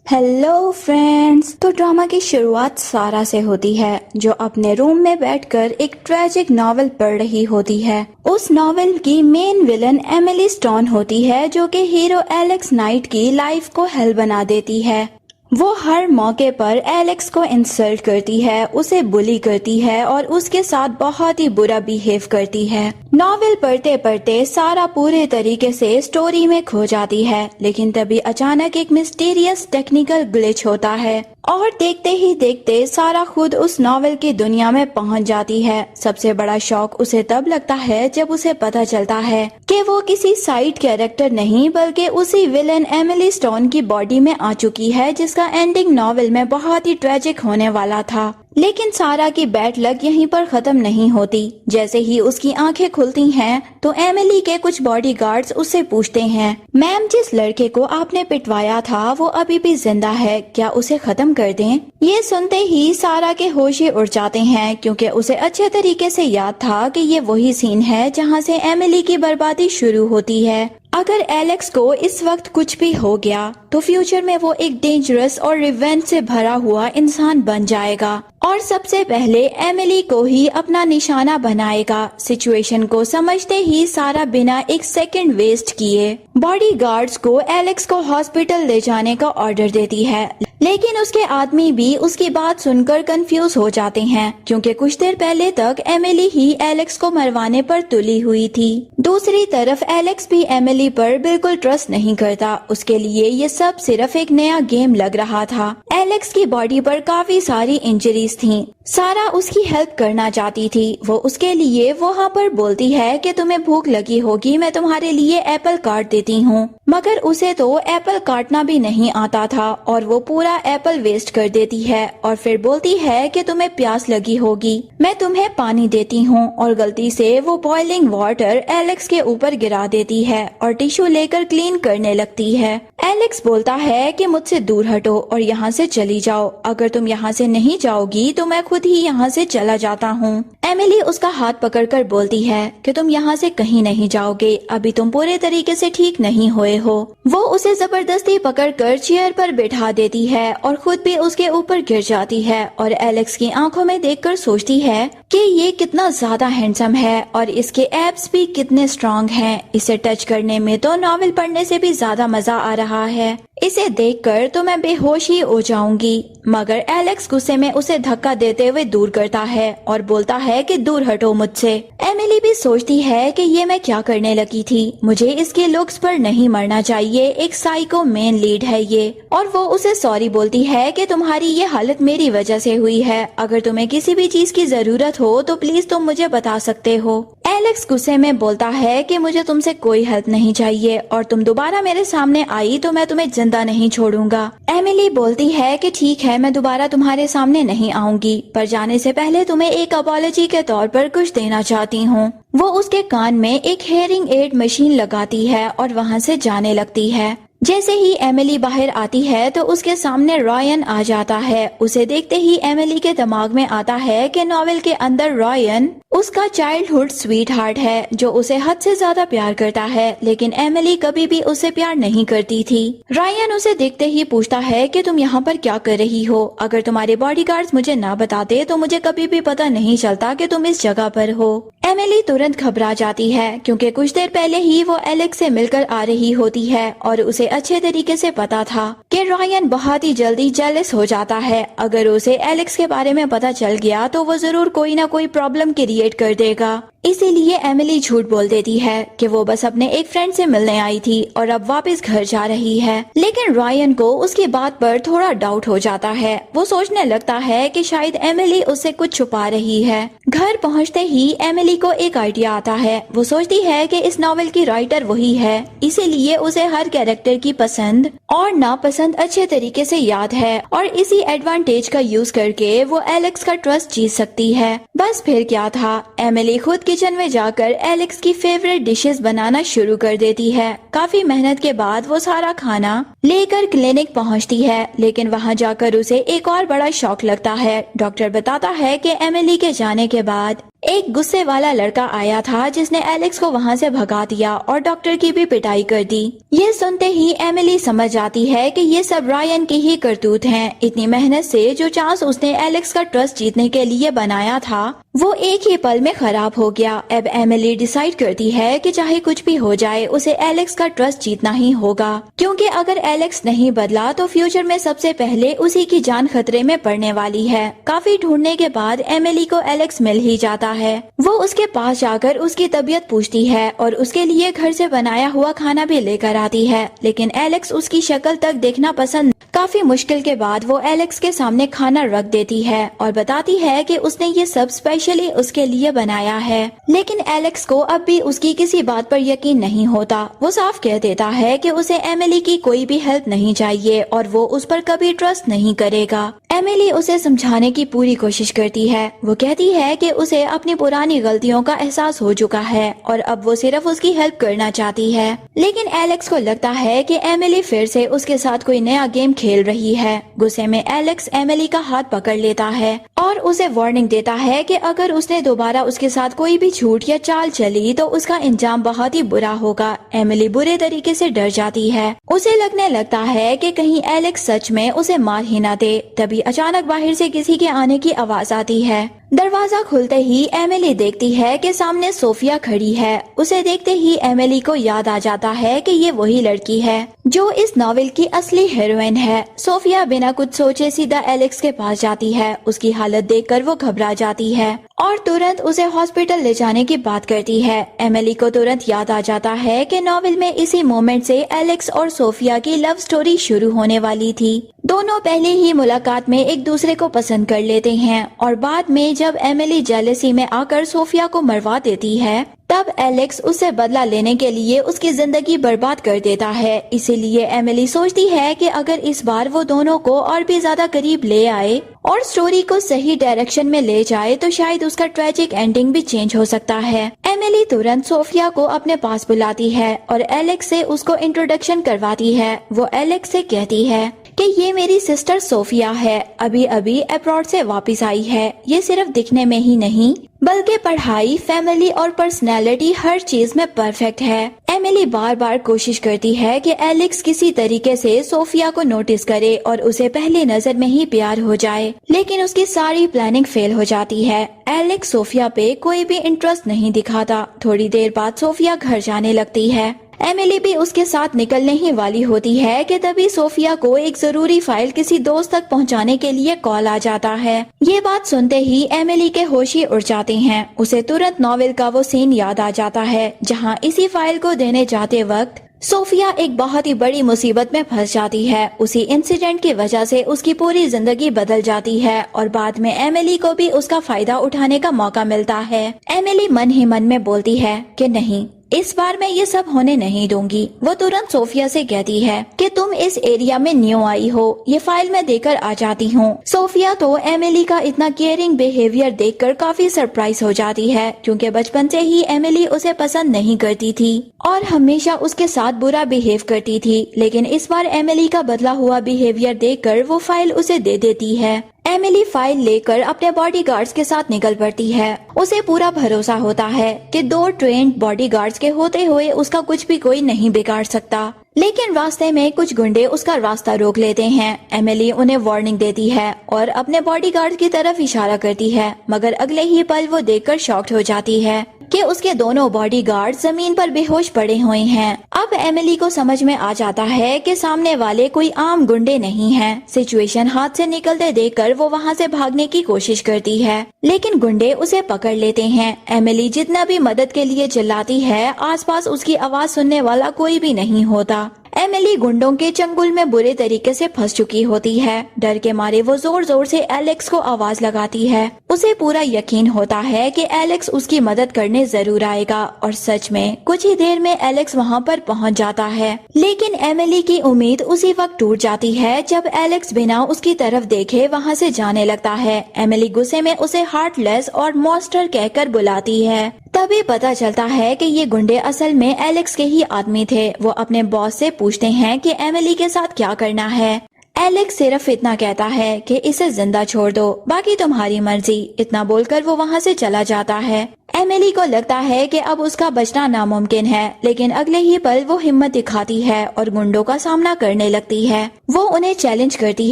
Hello friends. तो drama की शुरुआत सारा से होती है, जो अपने रूम में बैठकर एक ट्रेजिक नॉवेल पढ़ रही होती है। उस नॉवेल की मेन विलन एमिली स्टोन होती है, जो कि हीरो एलेक्स नाइट की लाइफ को हेल बना देती है। वो हर मौके पर एलेक्स को इंसल्ट करती है, उसे बुली करती है और उसके साथ बहुत ही बुरा बिहेव करती है। नॉवेल पढ़ते पढ़ते सारा पूरे तरीके से स्टोरी में खो जाती है, लेकिन तभी अचानक एक मिस्टीरियस टेक्निकल ग्लिच होता है और देखते ही देखते सारा खुद उस नॉवेल की दुनिया में पहुंच जाती है। सबसे बड़ा शॉक उसे तब लगता है जब उसे पता चलता है कि वो किसी साइड कैरेक्टर नहीं बल्कि उसी विलन एमिली स्टोन की बॉडी में आ चुकी है, जिसका एंडिंग नॉवेल में बहुत ही ट्रेजिक होने वाला था। लेकिन सारा की बैड लक यहीं पर खत्म नहीं होती। जैसे ही उसकी आंखें खुलती हैं तो एमिली के कुछ बॉडीगार्ड्स उससे पूछते हैं, मैम जिस लड़के को आपने पिटवाया था वो अभी भी जिंदा है, क्या उसे खत्म कर दें? ये सुनते ही सारा के होश ही उड़ जाते हैं, क्योंकि उसे अच्छे तरीके से याद था कि ये वही सीन है जहाँ से एमिली की बर्बादी शुरू होती है। अगर एलेक्स को इस वक्त कुछ भी हो गया तो फ्यूचर में वो एक डेंजरस और रिवेंज से भरा हुआ इंसान बन जाएगा और सबसे पहले एमिली को ही अपना निशाना बनाएगा। सिचुएशन को समझते ही सारा बिना एक सेकंड वेस्ट किए बॉडीगार्ड्स को एलेक्स को हॉस्पिटल ले जाने का ऑर्डर देती है, लेकिन उसके आदमी भी उसकी बात सुनकर कंफ्यूज हो जाते हैं, क्योंकि कुछ देर पहले तक एमिली ही एलेक्स को मरवाने पर तुली हुई थी। दूसरी तरफ एलेक्स भी एमिली पर बिल्कुल ट्रस्ट नहीं करता। उसके लिए ये सब सिर्फ एक नया गेम लग रहा था। एलेक्स की बॉडी पर काफी सारी इंजरीज थीं। सारा उसकी हेल्प करना चाहती थी। वो उसके लिए वहाँ पर बोलती है कि तुम्हें भूख लगी होगी, मैं तुम्हारे लिए एप्पल काट देती हूँ, मगर उसे तो एप्पल काटना भी नहीं आता था और वो पूरा एप्पल वेस्ट कर देती है और फिर बोलती है कि तुम्हें प्यास लगी होगी, मैं तुम्हें पानी देती हूँ, और गलती से वो बॉइलिंग वाटर एलेक्स के ऊपर गिरा देती है और टिश्यू लेकर क्लीन करने लगती है। एलेक्स बोलता है कि मुझसे दूर हटो और यहाँ से चली जाओ, अगर तुम यहाँ से नहीं जाओगी तो मैं खुद ही यहाँ से चला जाता हूँ। एमिली उसका हाथ पकड़कर बोलती है कि तुम यहाँ से कहीं नहीं जाओगे, अभी तुम पूरे तरीके से ठीक नहीं हुए हो। वो उसे जबरदस्ती पकड़कर चेयर पर बैठा देती है और खुद भी उसके ऊपर गिर जाती है और एलेक्स की आंखों में देखकर सोचती है कि ये कितना ज्यादा हैंडसम है और इसके एब्स भी कितने स्ट्रॉन्ग हैं। इसे टच करने में तो नॉवेल पढ़ने से भी ज्यादा मजा आ रहा है। इसे देखकर तो मैं बेहोश ही हो जाऊंगी, मगर एलेक्स गुस्से में उसे धक्का देते हुए दूर करता है और बोलता है कि दूर हटो मुझसे। एमिली भी सोचती है कि ये मैं क्या करने लगी थी, मुझे इसके लुक्स पर नहीं मरना चाहिए, एक साइको मेन लीड है ये। और वो उसे सॉरी बोलती है कि तुम्हारी ये हालत मेरी वजह से हुई है, अगर तुम्हें किसी भी चीज की जरूरत हो तो प्लीज तुम मुझे बता सकते हो। एलेक्स गुस्से में बोलता है कि मुझे तुमसे कोई हेल्प नहीं चाहिए और तुम दोबारा मेरे सामने आई तो मैं तुम्हें जिंदा नहीं छोड़ूंगा। एमिली बोलती है कि ठीक है, मैं दोबारा तुम्हारे सामने नहीं आऊंगी, पर जाने से पहले तुम्हें एक अपॉलजी के तौर पर कुछ देना चाहती हूँ। वो उसके कान में एक हेयरिंग एड मशीन लगाती है और वहाँ से जाने लगती है। जैसे ही एमिली बाहर आती है तो उसके सामने रॉयन आ जाता है। उसे देखते ही एमिली के दिमाग में आता है कि नॉवेल के अंदर रॉयन उसका चाइल्डहुड स्वीट हार्ट है, जो उसे हद से ज्यादा प्यार करता है, लेकिन एमिली कभी भी उसे प्यार नहीं करती थी। रॉयन उसे देखते ही पूछता है कि तुम यहाँ पर क्या कर रही हो, अगर तुम्हारे बॉडीगार्ड्स मुझे ना बताते तो मुझे कभी भी पता नहीं चलता कि तुम इस जगह पर हो। एमिली तुरंत घबरा जाती है, क्योंकि कुछ देर पहले ही वो एलेक्स से मिलकर आ रही होती है और उसे अच्छे तरीके से पता था कि रॉयन बहुत ही जल्दी जेलस हो जाता है। अगर उसे एलेक्स के बारे में पता चल गया तो वो जरूर कोई ना कोई प्रॉब्लम क्रिएट कर देगा। इसीलिए एमिली झूठ बोल देती है कि वो बस अपने एक फ्रेंड से मिलने आई थी और अब वापस घर जा रही है। लेकिन रॉयन को उसकी बात पर थोड़ा डाउट हो जाता है। वो सोचने लगता है कि शायद एमिली उससे कुछ छुपा रही है। घर पहुंचते ही एमिली को एक आइडिया आता है। वो सोचती है कि इस नॉवेल की राइटर वही है, इसीलिए उसे हर कैरेक्टर की पसंद और नापसंद अच्छे तरीके से याद है और इसी एडवांटेज का यूज करके वो एलेक्स का ट्रस्ट जीत सकती है। बस फिर क्या था, एमिली खुद किचन में जाकर एलेक्स की फेवरेट डिशेस बनाना शुरू कर देती है। काफी मेहनत के बाद वो सारा खाना लेकर क्लिनिक पहुंचती है, लेकिन वहां जाकर उसे एक और बड़ा शॉक लगता है। डॉक्टर बताता है कि एमिली के जाने के बाद ایک غصے والا لڑکا آیا تھا جس نے ایلیکس کو وہاں سے بھگا دیا اور ڈاکٹر کی بھی پٹائی کر دی۔ یہ سنتے ہی ایملی سمجھ جاتی ہے کہ یہ سب رائن کی ہی کرتوت ہیں۔ اتنی محنت سے جو چانس اس نے ایلیکس کا ٹرسٹ جیتنے کے لیے بنایا تھا وہ ایک ہی پل میں خراب ہو گیا۔ اب ایملی ڈیسائیڈ کرتی ہے کہ چاہے کچھ بھی ہو جائے اسے ایلیکس کا ٹرسٹ جیتنا ہی ہوگا، کیونکہ اگر ایلیکس نہیں بدلا تو فیوچر میں سب سے پہلے اسی کی جان خطرے میں پڑنے والی ہے۔ کافی ڈھونڈنے کے بعد ایملی کو ایلیکس مل ہی جاتا ہے۔ وہ اس کے پاس جا کر اس کی طبیعت پوچھتی ہے اور اس کے لیے گھر سے بنایا ہوا کھانا بھی لے کر آتی ہے، لیکن ایلیکس اس کی شکل تک دیکھنا پسند۔ کافی مشکل کے بعد وہ ایلیکس کے سامنے کھانا رکھ دیتی ہے اور بتاتی ہے کہ اس نے یہ سب اسپیشلی اس کے لیے بنایا ہے، لیکن ایلیکس کو اب بھی اس کی کسی بات پر یقین نہیں ہوتا۔ وہ صاف کہہ دیتا ہے کہ اسے ایملی کی کوئی بھی ہیلپ نہیں چاہیے اور وہ اس پر کبھی ٹرسٹ نہیں کرے گا۔ ایملی اسے سمجھانے کی پوری کوشش کرتی ہے۔ وہ کہتی ہے کہ اسے اپنی پرانی غلطیوں کا احساس ہو چکا ہے اور اب وہ صرف اس کی ہیلپ کرنا چاہتی ہے، لیکن ایلیکس کو لگتا ہے کہ ایملی پھر سے اس کے ساتھ کوئی نیا گیم کھیل رہی ہے۔ غصے میں ایلیکس ایملی کا ہاتھ پکڑ لیتا ہے اور اسے وارننگ دیتا ہے کہ اگر اس نے دوبارہ اس کے ساتھ کوئی بھی جھوٹ یا چال چلی تو اس کا انجام بہت ہی برا ہوگا۔ ایملی برے طریقے سے ڈر جاتی ہے۔ اسے لگنے لگتا ہے کہ کہیں ایلیکس سچ میں اسے مار ہی نہ دے۔ تبھی اچانک باہر سے کسی کے آنے کی آواز آتی ہے۔ دروازہ کھلتے ہی ایملی دیکھتی ہے کہ سامنے صوفیہ کھڑی ہے۔ اسے دیکھتے ہی ایملی کو یاد آ جاتا ہے کہ یہ وہی لڑکی ہے جو اس ناول کی اصلی ہیروئن ہے۔ صوفیہ بنا کچھ سوچے سیدھا ایلیکس کے پاس جاتی ہے۔ اس کی حالت دیکھ کر وہ گھبرا جاتی ہے اور ترنت اسے ہاسپٹل لے جانے کی بات کرتی ہے۔ ایملی کو ترنت یاد آ جاتا ہے کہ ناول میں اسی مومنٹ سے ایلیکس اور صوفیہ کی لو سٹوری شروع ہونے والی تھی۔ دونوں پہلے ہی ملاقات میں ایک دوسرے کو پسند کر لیتے ہیں اور بعد میں جب ایملی جیلسی میں آ کر صوفیہ کو مروا دیتی ہے تب ایلیکس اس سے بدلہ لینے کے لیے اس کی زندگی برباد کر دیتا ہے۔ اسی لیے ایملی سوچتی ہے کہ اگر اس بار وہ دونوں کو اور بھی زیادہ قریب لے آئے اور سٹوری کو صحیح ڈائریکشن میں لے جائے تو شاید اس کا ٹریجک اینڈنگ بھی چینج ہو سکتا ہے۔ ایملی ترنت صوفیہ کو اپنے پاس بلاتی ہے اور ایلیکس سے اس کو انٹروڈکشن کرواتی ہے۔ وہ ایلیکس سے کہتی ہے کہ یہ میری سسٹر صوفیہ ہے، ابھی ابراڈ سے واپس آئی ہے۔ یہ صرف دکھنے میں ہی نہیں بلکہ پڑھائی، فیملی اور پرسنالٹی ہر چیز میں پرفیکٹ ہے۔ ایملی بار بار کوشش کرتی ہے کہ ایلیکس کسی طریقے سے صوفیہ کو نوٹس کرے اور اسے پہلی نظر میں ہی پیار ہو جائے، لیکن اس کی ساری پلاننگ فیل ہو جاتی ہے۔ ایلیکس صوفیہ پہ کوئی بھی انٹرسٹ نہیں دکھاتا۔ تھوڑی دیر بعد صوفیہ گھر جانے لگتی ہے۔ ایملی بھی اس کے ساتھ نکلنے ہی والی ہوتی ہے کہ تبھی صوفیہ کو ایک ضروری فائل کسی دوست تک پہنچانے کے لیے کال آ جاتا ہے۔ یہ بات سنتے ہی ایملی کے ہوش ہی اڑ جاتے ہیں۔ اسے ترنت ناول کا وہ سین یاد آ جاتا ہے جہاں اسی فائل کو دینے جاتے وقت صوفیہ ایک بہت ہی بڑی مصیبت میں پھنس جاتی ہے۔ اسی انسیڈنٹ کی وجہ سے اس کی پوری زندگی بدل جاتی ہے اور بعد میں ایملی کو بھی اس کا فائدہ اٹھانے کا موقع ملتا ہے۔ ایملی من ہی من میں بولتی ہے کہ نہیں، اس بار میں یہ سب ہونے نہیں دوں گی۔ وہ ترنت صوفیہ سے کہتی ہے کہ تم اس ایریا میں نیو آئی ہو، یہ فائل میں دے کر آ جاتی ہوں۔ صوفیہ تو ایملی کا اتنا کیئرنگ بیہیویئر دیکھ کر کافی سرپرائز ہو جاتی ہے، کیونکہ بچپن سے ہی ایملی اسے پسند نہیں کرتی تھی اور ہمیشہ اس کے ساتھ برا بیہیو کرتی تھی، لیکن اس بار ایملی کا بدلا ہوا بیہیویئر دیکھ کر وہ فائل اسے دے دیتی ہے۔ ایملی فائل لے کر اپنے باڈی گارڈز کے ساتھ نکل پڑتی ہے۔ اسے پورا بھروسہ ہوتا ہے کہ 2 ٹرینڈ باڈی گارڈز کے ہوتے ہوئے اس کا کچھ بھی کوئی نہیں بگاڑ سکتا، لیکن راستے میں کچھ گنڈے اس کا راستہ روک لیتے ہیں۔ ایملی انہیں وارننگ دیتی ہے اور اپنے باڈی گارڈ کی طرف اشارہ کرتی ہے، مگر اگلے ہی پل وہ دیکھ کر شاکڈ ہو جاتی ہے کہ اس کے دونوں باڈی گارڈ زمین پر بے ہوش پڑے ہوئے ہیں۔ اب ایملی کو سمجھ میں آ جاتا ہے کہ سامنے والے کوئی عام گنڈے نہیں ہیں۔ سچویشن ہاتھ سے نکلتے دیکھ کر وہ وہاں سے بھاگنے کی کوشش کرتی ہے، لیکن گنڈے اسے پکڑ لیتے ہیں۔ ایملی جتنا بھی مدد کے لیے چلاتی ہے، آس پاس اس کی آواز سننے والا کوئی بھی نہیں ہوتا۔ ایملی گنڈوں کے چنگل میں برے طریقے سے پھنس چکی ہوتی ہے۔ ڈر کے مارے وہ زور زور سے ایلیکس کو آواز لگاتی ہے۔ اسے پورا یقین ہوتا ہے کہ ایلیکس اس کی مدد کرنے ضرور آئے گا اور سچ میں کچھ ہی دیر میں ایلیکس وہاں پر پہنچ جاتا ہے، لیکن ایملی کی امید اسی وقت ٹوٹ جاتی ہے جب ایلیکس بنا اس کی طرف دیکھے وہاں سے جانے لگتا ہے۔ ایملی غصے میں اسے ہارٹ لیس اور مونسٹر کہہ کر بلاتی ہے۔ تبھی پتا چلتا ہے کہ یہ گنڈے اصل میں ایلیکس کے ہی آدمی تھے۔ وہ اپنے باس سے پوچھتے ہیں کہ ایملی کے ساتھ کیا کرنا ہے۔ एलेक्स सिर्फ इतना कहता है कि इसे जिंदा छोड़ दो, बाकी तुम्हारी मर्जी। इतना बोलकर वो वहाँ से चला जाता है। एमिली को लगता है कि अब उसका बचना नामुमकिन है, लेकिन अगले ही पल वो हिम्मत दिखाती है और गुंडों का सामना करने लगती है। वो उन्हें चैलेंज करती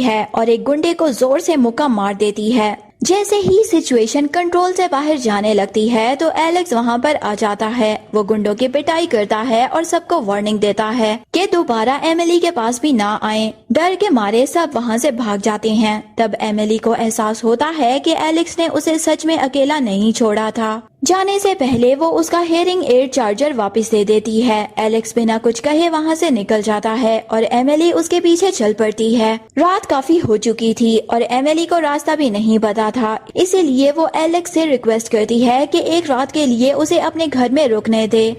है और एक गुंडे को जोर से मुक्का मार देती है। जैसे ही सिचुएशन कंट्रोल से बाहर जाने लगती है तो एलेक्स वहाँ पर आ जाता है। वो गुंडों की पिटाई करता है और सबको वार्निंग देता है कि दोबारा एमिली के पास भी ना आए। डर के मारे सब वहाँ से भाग जाते हैं। तब एमिली को एहसास होता है कि एलेक्स ने उसे सच में अकेला नहीं छोड़ा था। जाने से पहले वो उसका हेयरिंग एड चार्जर वापस दे देती है। एलेक्स बिना कुछ कहे वहाँ से निकल जाता है और एमिली उसके पीछे चल पड़ती है। रात काफी हो चुकी थी और एमिली को रास्ता भी नहीं पता था, इसीलिए वो एलेक्स से रिक्वेस्ट करती है कि एक रात के लिए उसे अपने घर में रुकने दे।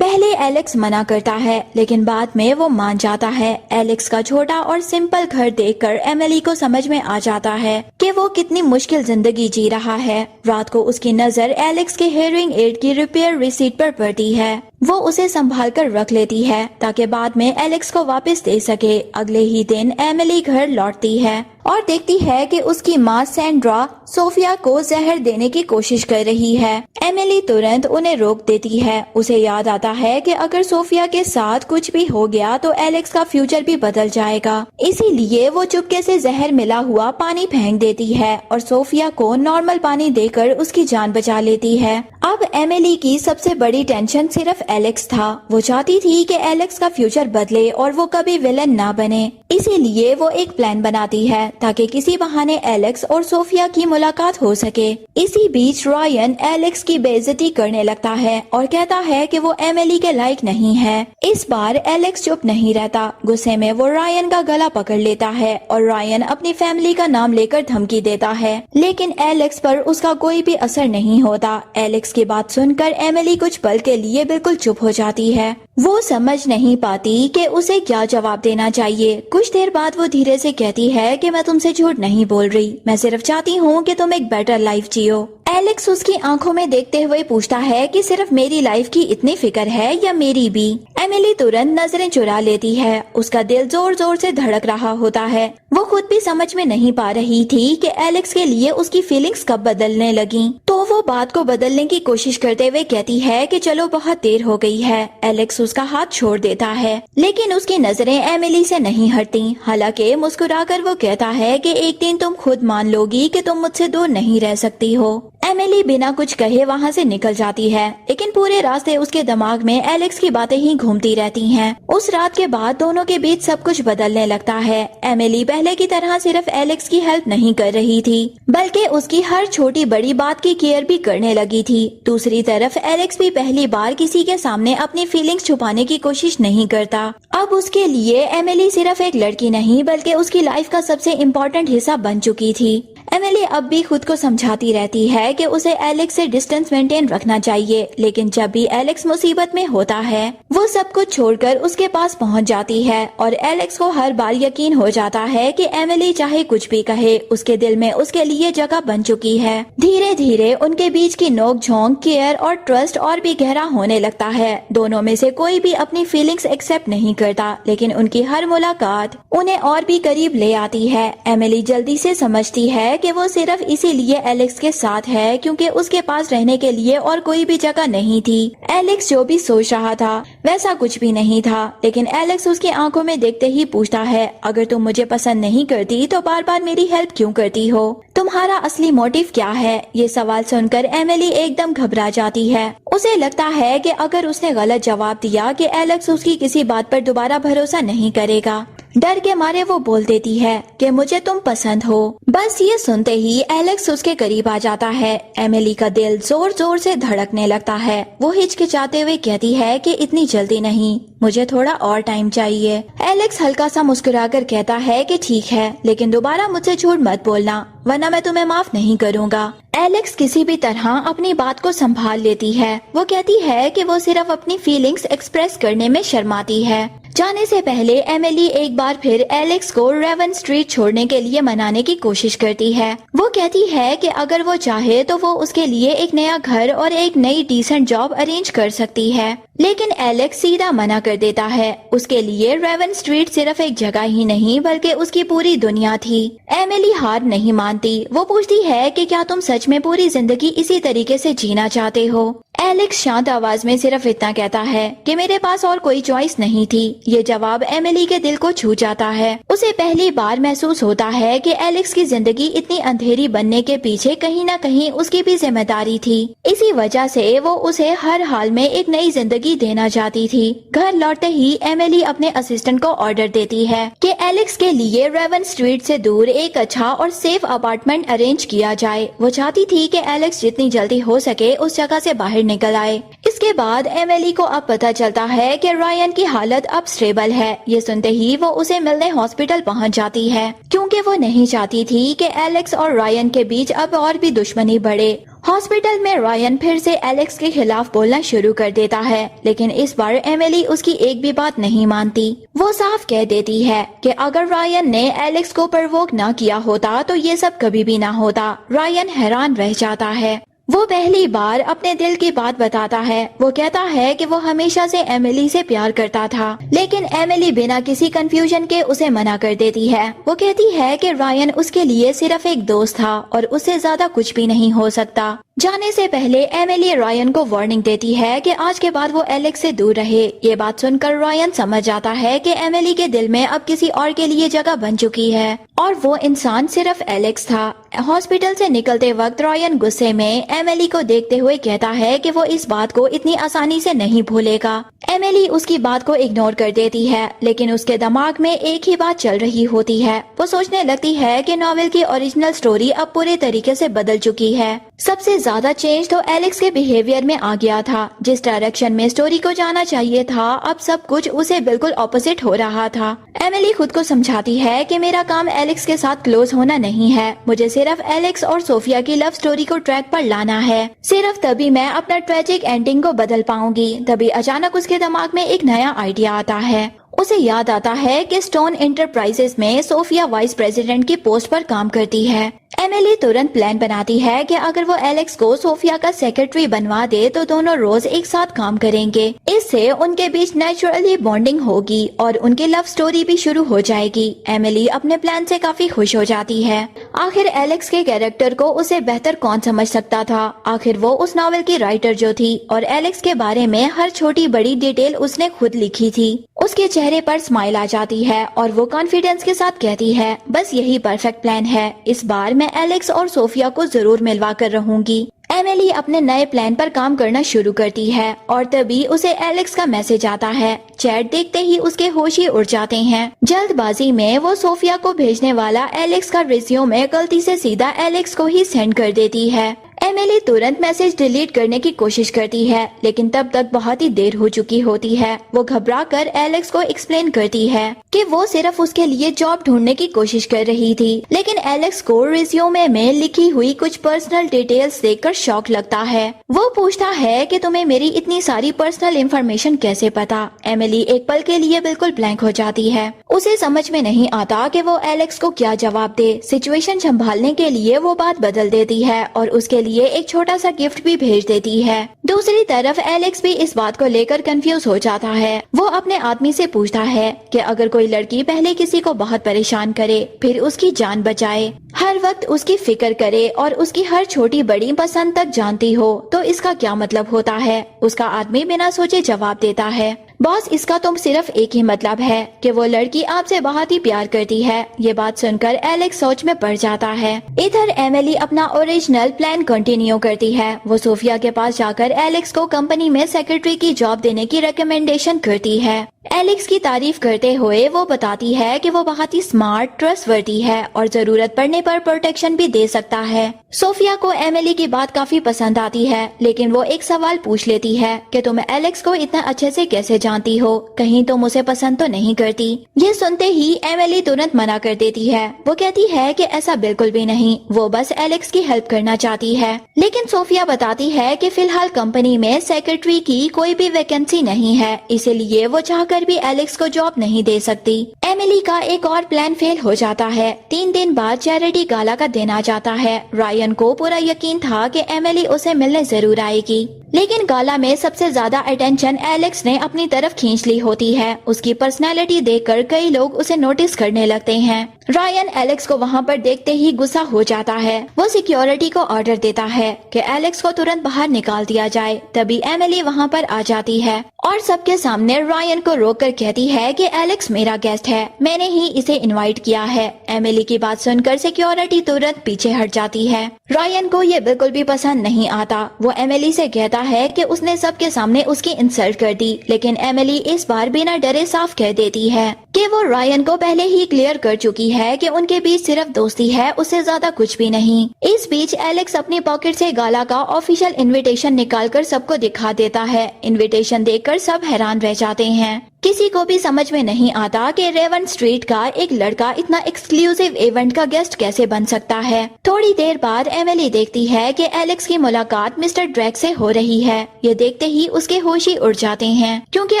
पहले एलेक्स मना करता है, लेकिन बाद में वो मान जाता है। एलेक्स का छोटा और सिंपल घर देखकर एमिली को समझ में आ जाता है कि वो कितनी मुश्किल जिंदगी जी रहा है। रात को उसकी नजर एलेक्स के हेयरिंग एड की रिपेयर रिसीट पर पड़ती है। वो उसे संभाल कर रख लेती है ताकि बाद में एलेक्स को वापस दे सके। अगले ही दिन एमिली घर लौटती है और देखती है कि उसकी माँ सैंड्रा सोफिया को जहर देने की कोशिश कर रही है। एमिली तुरंत उन्हें रोक देती है। उसे याद आता है कि अगर सोफिया के साथ कुछ भी हो गया तो एलेक्स का फ्यूचर भी बदल जाएगा। इसीलिए वो चुपके से जहर मिला हुआ पानी फेंक देती है और सोफिया को नॉर्मल पानी देकर उसकी जान बचा लेती है। अब एमिली की सबसे बड़ी टेंशन सिर्फ एलेक्स था। वो चाहती थी कि एलेक्स का फ्यूचर बदले और वो कभी विलन ना बने। इसीलिए वो एक प्लान बनाती है ताकि किसी बहाने एलेक्स और सोफिया की मुलाकात हो सके। इसी बीच रायन एलेक्स की बेइज्जती करने लगता है और कहता है कि वो एमिली के लायक नहीं है। इस बार एलेक्स चुप नहीं रहता। गुस्से में वो रायन का गला पकड़ लेता है और रायन अपनी फैमिली का नाम लेकर धमकी देता है, लेकिन एलेक्स पर उसका कोई भी असर नहीं होता। एलेक्स की बात सुनकर एमिली कुछ पल के लिए बिल्कुल चुप हो जाती है। वो समझ नहीं पाती कि उसे क्या जवाब देना चाहिए। कुछ देर बाद वो धीरे से कहती है कि मैं तुमसे झूठ नहीं बोल रही, मैं सिर्फ चाहती हूँ कि तुम एक बेटर लाइफ जियो। एलेक्स उसकी आंखों में देखते हुए पूछता है कि सिर्फ मेरी लाइफ की इतनी फिक्र है या मेरी भी। एमिली तुरंत नजरें चुरा लेती है। उसका दिल जोर जोर से धड़क रहा होता है। वो खुद भी समझ में नहीं पा रही थी कि एलेक्स के लिए उसकी फीलिंग्स कब बदलने लगी। तो वो बात को बदलने की कोशिश करते हुए कहती है कि चलो बहुत देर हो गई है। एलेक्स उसका हाथ छोड़ देता है, लेकिन उसकी नजरें एमिली से नहीं हटती। हालांकि मुस्कुराकर वो कहता है कि एक दिन तुम खुद मान लोगी कि तुम मुझसे दूर नहीं रह सकती हो। एमिली बिना कुछ कहे वहाँ से निकल जाती है, लेकिन पूरे रास्ते उसके दिमाग में एलेक्स की बातें ही घूमती रहती हैं। उस रात के बाद दोनों के बीच सब कुछ बदलने लगता है। एमिली पहले की तरह सिर्फ एलेक्स की हेल्प नहीं कर रही थी, बल्कि उसकी हर छोटी बड़ी बात की केयर भी करने लगी थी। दूसरी तरफ एलेक्स भी पहली बार किसी के सामने अपनी फीलिंग्स छुपाने की कोशिश नहीं करता। अब उसके लिए एमिली सिर्फ एक लड़की नहीं बल्कि उसकी लाइफ का सबसे इम्पोर्टेंट हिस्सा बन चुकी थी। एमिली अब भी खुद को समझाती रहती है कि उसे एलेक्स से डिस्टेंस मेंटेन रखना चाहिए, लेकिन जब भी एलेक्स मुसीबत में होता है वो सब कुछ छोड़कर उसके पास पहुंच जाती है और एलेक्स को हर बार यकीन हो जाता है कि एमिली चाहे कुछ भी कहे, उसके दिल में उसके लिए जगह बन चुकी है। धीरे धीरे उनके बीच की नोक-झोंक, केयर और ट्रस्ट और भी गहरा होने लगता है। दोनों में से कोई भी अपनी फीलिंग्स एक्सेप्ट नहीं करता, लेकिन उनकी हर मुलाकात उन्हें और भी करीब ले आती है। एमिली जल्दी से समझती है कि वो सिर्फ इसीलिए एलेक्स के साथ है क्योंकि उसके पास रहने के लिए और कोई भी जगह नहीं थी। एलेक्स जो भी सोच रहा था वैसा कुछ भी नहीं था, लेकिन एलेक्स उसकी आंखों में देखते ही पूछता है, अगर तुम मुझे पसंद नहीं करती तो बार बार मेरी हेल्प क्यों करती हो? तुम्हारा असली मोटिव क्या है? ये सवाल सुनकर एमिली एकदम घबरा जाती है। उसे लगता है कि अगर उसने गलत जवाब दिया कि एलेक्स उसकी किसी बात पर दोबारा भरोसा नहीं करेगा। डर के मारे वो बोल देती है कि मुझे तुम पसंद हो। बस ये सुनते ही एलेक्स उसके करीब आ जाता है। एमिली का दिल जोर जोर से धड़कने लगता है। वो हिचकिचाते हुए कहती है कि इतनी जल्दी नहीं, मुझे थोड़ा और टाइम चाहिए। एलेक्स हल्का सा मुस्कुराकर कहता है कि ठीक है, लेकिन दोबारा मुझसे झूठ मत बोलना वरना मैं तुम्हें माफ नहीं करूँगा। एलेक्स किसी भी तरह अपनी बात को संभाल लेती है। वो कहती है कि वो सिर्फ अपनी फीलिंग्स एक्सप्रेस करने में शर्माती है। जाने से पहले एमिली एक बार फिर एलेक्स को रेवन स्ट्रीट छोड़ने के लिए मनाने की कोशिश करती है। वो कहती है कि अगर वो चाहे तो वो उसके लिए एक नया घर और एक नई डिसेंट जॉब अरेंज कर सकती है, لیکن ایلیکس سیدھا منع کر دیتا ہے. اس کے لیے ریون اسٹریٹ صرف ایک جگہ ہی نہیں بلکہ اس کی پوری دنیا تھی. ایملی ہار نہیں مانتی. وہ پوچھتی ہے کہ کیا تم سچ میں پوری زندگی اسی طریقے سے جینا چاہتے ہو؟ ایلیکس شانت آواز میں صرف اتنا کہتا ہے کہ میرے پاس اور کوئی چوائس نہیں تھی. یہ جواب ایملی کے دل کو چھو جاتا ہے. اسے پہلی بار محسوس ہوتا ہے کہ ایلیکس کی زندگی اتنی اندھیری بننے کے پیچھے کہیں نہ کہیں اس کی بھی ذمہ داری تھی. اسی وجہ سے وہ اسے ہر حال میں ایک نئی زندگی دینا چاہتی تھی. گھر لوٹتے ہی ایملی اپنے اسسٹنٹ کو آرڈر دیتی ہے کہ ایلیکس کے لیے ریون اسٹریٹ سے دور ایک اچھا اور سیف اپارٹمنٹ ارینج کیا جائے. وہ چاہتی تھی کہ ایلیکس جتنی جلدی ہو سکے اس جگہ سے باہر نکل آئے. اس کے بعد ایملی کو اب پتہ چلتا ہے کہ رائن کی حالت اب سٹیبل ہے. یہ سنتے ہی وہ اسے ملنے ہاسپٹل پہنچ جاتی ہے کیونکہ وہ نہیں چاہتی تھی کہ ایلیکس اور رائن کے بیچ اب اور بھی دشمنی بڑھے. ہاسپٹل میں رائن پھر سے ایلیکس کے خلاف بولنا شروع کر دیتا ہے لیکن اس بار ایملی اس کی ایک بھی بات نہیں مانتی. وہ صاف کہہ دیتی ہے کہ اگر رائن نے ایلیکس کو پرووک نہ کیا ہوتا تو یہ سب کبھی بھی نہ ہوتا. رائن حیران رہ جاتا ہے. وہ پہلی بار اپنے دل کی بات بتاتا ہے. وہ کہتا ہے کہ وہ ہمیشہ سے ایملی سے پیار کرتا تھا لیکن ایملی بنا کسی کنفیوژن کے اسے منع کر دیتی ہے. وہ کہتی ہے کہ رائن اس کے لیے صرف ایک دوست تھا اور اس سے زیادہ کچھ بھی نہیں ہو سکتا. جانے سے پہلے ایملی رائن کو وارننگ دیتی ہے کہ آج کے بعد وہ ایلیکس سے دور رہے. یہ بات سن کر رائن سمجھ جاتا ہے کہ ایملی کے دل میں اب کسی اور کے لیے جگہ بن چکی ہے اور وہ انسان صرف ایلیکس تھا. ہاسپٹل سے نکلتے وقت رائن غصے میں ایملی کو دیکھتے ہوئے کہتا ہے کہ وہ اس بات کو اتنی آسانی سے نہیں بھولے گا. ایملی اس کی بات کو اگنور کر دیتی ہے لیکن اس کے دماغ میں ایک ہی بات چل رہی ہوتی ہے. وہ سوچنے لگتی ہے کہ ناول کی اوریجنل سٹوری اب پورے طریقے سے بدل چکی ہے. سب سے زیادہ چینج تو ایلیکس کے بیہیویئر میں آ گیا تھا. جس ڈائریکشن میں سٹوری کو جانا چاہیے تھا اب سب کچھ اسے بالکل اپوزٹ ہو رہا تھا. ایملی خود کو سمجھاتی ہے کہ میرا کام ایلیکس کے ساتھ کلوز ہونا نہیں ہے. مجھے صرف ایلیکس اور صوفیہ کی لو سٹوری کو ٹریک پر لانا ہے. صرف تبھی میں اپنا ٹریجک اینڈنگ کو بدل پاؤں گی. تبھی اچانک اس کے دماغ میں ایک نیا آئیڈیا آتا ہے. اسے یاد آتا ہے کہ سٹون انٹرپرائزز میں صوفیہ وائس پریزیڈنٹ کی پوسٹ پر کام کرتی ہے. ایملی ترنت پلان بناتی ہے کہ اگر وہ ایلیکس کو صوفیہ کا سیکرٹری بنوا دے تو دونوں روز ایک ساتھ کام کریں گے. اس سے ان کے بیچ نیچرلی بانڈنگ ہوگی اور ان کی لو سٹوری بھی شروع ہو جائے گی. ایملی اپنے پلان سے کافی خوش ہو جاتی ہے. آخر ایلیکس کے کیریکٹر کو اسے بہتر کون سمجھ سکتا تھا. آخر وہ اس ناول کی رائٹر جو تھی اور ایلیکس کے بارے میں ہر چھوٹی بڑی ڈیٹیل اس نے خود لکھی تھی. اس کے چہرے پر اسمائل آ جاتی ہے اور وہ کانفیڈنس کے ساتھ کہتی ہے بس یہی پرفیکٹ پلان ہے. اس بار میں ایلیکس اور صوفیہ کو ضرور ملوا کر رہوں گی. ایملی اپنے نئے پلان پر کام کرنا شروع کرتی ہے اور تبھی اسے ایلیکس کا میسج آتا ہے. چیٹ دیکھتے ہی اس کے ہوش ہی اڑ جاتے ہیں. جلد بازی میں وہ صوفیہ کو بھیجنے والا ایلیکس کا ریزیومے غلطی سے سیدھا ایلیکس کو ہی سینڈ کر دیتی ہے. ایملی ترنت میسج ڈیلیٹ کرنے کی کوشش کرتی ہے لیکن تب تک بہت ہی دیر ہو چکی ہوتی ہے. وہ گھبرا کر ایلیکس کو ایکسپلین کرتی ہے کہ وہ صرف اس کے لیے جاب ڈھونڈنے کی کوشش کر رہی تھی. لیکن ایلیکس کو ریزیومے میں لکھی ہوئی کچھ پرسنل ڈیٹیلز دیکھ کر شوق لگتا ہے. وہ پوچھتا ہے کہ تمہیں میری اتنی ساری پرسنل انفارمیشن کیسے پتا. ایملی ایک پل کے لیے بالکل بلینک ہو جاتی ہے. اسے سمجھ میں نہیں آتا کہ وہ ایلیکس کو کیا جواب دے. سچویشن سنبھالنے کے لیے وہ بات بدل دیتی ہے اور اس کے لیے ایک چھوٹا سا گفٹ بھی بھیج دیتی ہے. دوسری طرف ایلیکس بھی اس بات کو لے کر کنفیوز ہو جاتا ہے. وہ اپنے آدمی سے پوچھتا ہے کہ اگر کوئی لڑکی پہلے کسی کو بہت پریشان کرے پھر اس کی جان بچائے, ہر وقت اس کی فکر کرے اور اس کی ہر چھوٹی بڑی پسند تک جانتی ہو تو اس کا کیا مطلب ہوتا ہے. اس کا آدمی بنا سوچے جواب دیتا ہے باس اس کا تو صرف ایک ہی مطلب ہے کہ وہ لڑکی آپ سے بہت ہی پیار کرتی ہے. یہ بات سن کر ایلیکس سوچ میں پڑ جاتا ہے. ادھر ایملی اپنا اوریجنل پلان کنٹینیو کرتی ہے. وہ صوفیہ کے پاس جا کر ایلیکس کو کمپنی میں سیکرٹری کی جاب دینے کی ریکمینڈیشن کرتی ہے. ایلیکس کی تعریف کرتے ہوئے وہ بتاتی ہے کہ وہ بہت ہی اسمارٹ, ٹرسٹ وردی ہے اور ضرورت پڑنے پر پروٹیکشن بھی دے سکتا ہے. صوفیہ کو ایملی کی بات کافی پسند آتی ہے لیکن وہ ایک سوال پوچھ لیتی ہے کہ تم ایلیکس کو اتنا اچھے سے کیسے جانتی ہو, کہیں تم اسے پسند تو نہیں کرتی. یہ سنتے ہی ایملی ترنت منع کر دیتی ہے. وہ کہتی ہے کہ ایسا بالکل بھی نہیں, وہ بس ایلیکس کی ہیلپ کرنا چاہتی ہے. لیکن صوفیہ بتاتی ہے کہ فی الحال کمپنی میں سیکرٹری کی کوئی بھی ویکینسی نہیں ہے, اسی لیے وہ چاہ کر بھی ایلیکس کو جاب نہیں دے سکتی. ایملی کا ایک اور پلان فیل ہو جاتا ہے. 3 دن بعد چیریٹی گالا کا دن آ جاتا ہے. رائن کو پورا یقین تھا کہ ایملی اسے ملنے ضرور آئے گی لیکن گالا میں سب سے زیادہ اٹینشن ایلیکس نے اپنی طرف کھینچ لی ہوتی ہے۔ اس کی پرسنالٹی دیکھ کر کئی لوگ اسے نوٹس کرنے لگتے ہیں۔ رائن ایلیکس کو وہاں پر دیکھتے ہی غصہ ہو جاتا ہے۔ وہ سیکیورٹی کو آرڈر دیتا ہے کہ ایلیکس کو ترنت باہر نکال دیا جائے۔ تبھی ایملی وہاں پر آ جاتی ہے اور سب کے سامنے رائن کو روک کر کہتی ہے کہ ایلیکس میرا گیسٹ ہے، میں نے ہی اسے انوائٹ کیا ہے۔ ایملی کی بات سن کر سیکیورٹی ترنت پیچھے ہٹ جاتی ہے۔ رائن کو یہ بالکل بھی پسند نہیں آتا۔ وہ ایملی سے کہتا ہے کہ اس نے سب کے سامنے اس کی انسلٹ کر دی، لیکن ایملی اس بار بنا ڈرے صاف کہہ دیتی ہے کہ وہ رائن کو پہلے ہی کلیئر کر چکی ہے کہ ان کے بیچ صرف دوستی ہے، اس سے زیادہ کچھ بھی نہیں۔ اس بیچ ایلیکس اپنی پاکٹ سے گالا کا آفیشیل انویٹیشن نکال کر سب کو دکھا دیتا ہے۔ انویٹیشن دیکھ کر سب حیران رہ جاتے ہیں۔ کسی کو بھی سمجھ میں نہیں آتا کہ ریون اسٹریٹ کا ایک لڑکا اتنا ایکسکلوسیو ایونٹ کا گیسٹ کیسے بن سکتا ہے۔ تھوڑی دیر بعد ایملی دیکھتی ہے کہ ایلیکس کی ملاقات مسٹر ڈریک سے ہو رہی ہے۔ یہ دیکھتے ہی اس کے ہوش ہی اڑ جاتے ہیں، کیونکہ